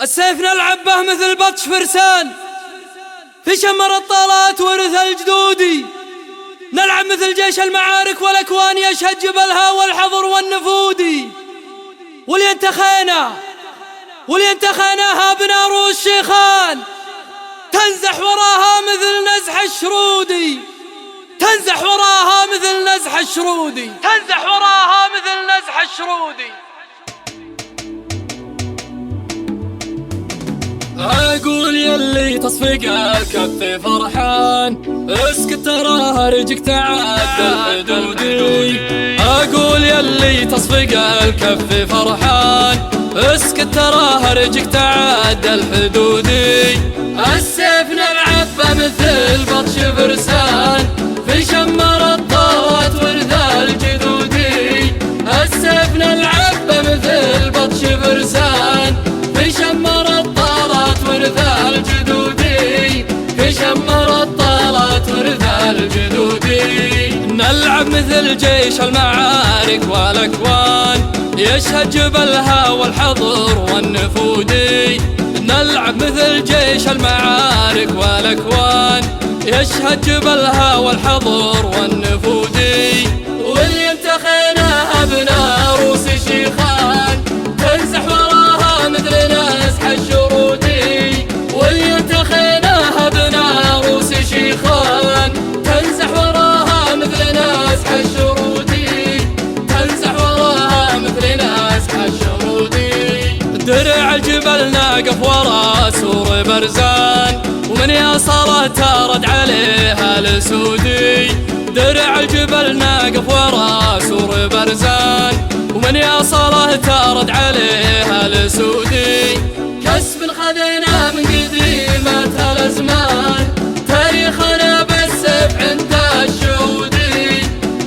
السيف نلعب به مثل بطش فرسان في شمر الطالات ورث الجدودي. نلعب مثل جيش المعارك والأكوان يشهد جبلها والحضر والنفودي. ولينتخيناها بناروس شيخان تنزح وراها مثل نزح الشرودي. تنزح وراها مثل نزح الشرودي. تنزح وراها مثل نزح الشرودي. أقول يلي تصفق الكف فرحان اسكت تراها رجك تعدى الحدودي. أقول يلي تصفق الكف فرحان اسكت تراها رجك تعدى الحدودي. السيف نلعب مثل بطش فرسان في شمر الطوات ورث الجدودي. السيف نلعب مثل بطش فرسان في شمر الطالات ورث الجدودي. في شمر الطالات ورث الجدودي. نلعب مثل جيش المعارك والأكوان يشهد جبلها والحضر والنفودي. نلعب مثل جيش المعارك والأكوان يشهد جبلها والحضر والنفودي. ولينتخيناها بناروس شيخان تنزح وراها مثل نزح الشرودي. ولينتخيناها بناروس شيخان تنزح وراها مثل نزح الشرودي. تنزح وراها مثل نزح الشرودي. درع الجبل ناقف ورا سور برزان ومن يصله ترد عليها الاسودي. درع الجبل ناقف ورا سور برزان ومن يصله ترد عليها الاسودي. كسب خذينا من قديمة الازمان تاريخنا بالسيف عند الشهودي.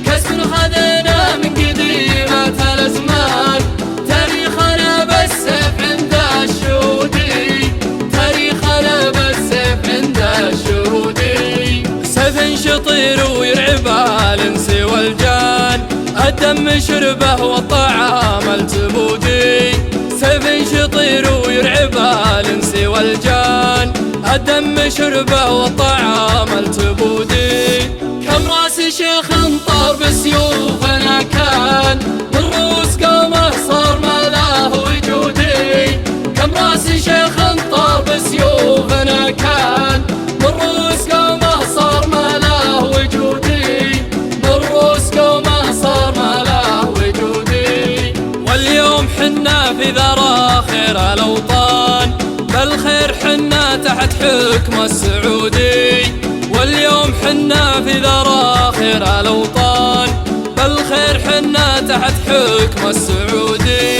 كسب خذينا من قديمة الازمان تاريخنا بالسيف عند الشهودي. تاريخنا بالسيف عند الشهودي. سيف شطير ويرعب الانس والجان الدم شربه والطعام التبودي. سيف شطير ويرعب الانس والجان الدم شربه والطعام التبودي. كم راس شيخ طار بسيوفنا كان من رؤوس قومه صار ما له وجودي. كم راس شيخ طار بسيوفنا كان من رؤوس قومه صار ما له وجودي. من رؤوس قومه صار ما له وجودي. واليوم حنا في ذرى خير الأوطان بالخير حنا تحت حكم السعودي. واليوم حنا في ذرى خير الأوطان بالخير حنا تحت حكم السعودي.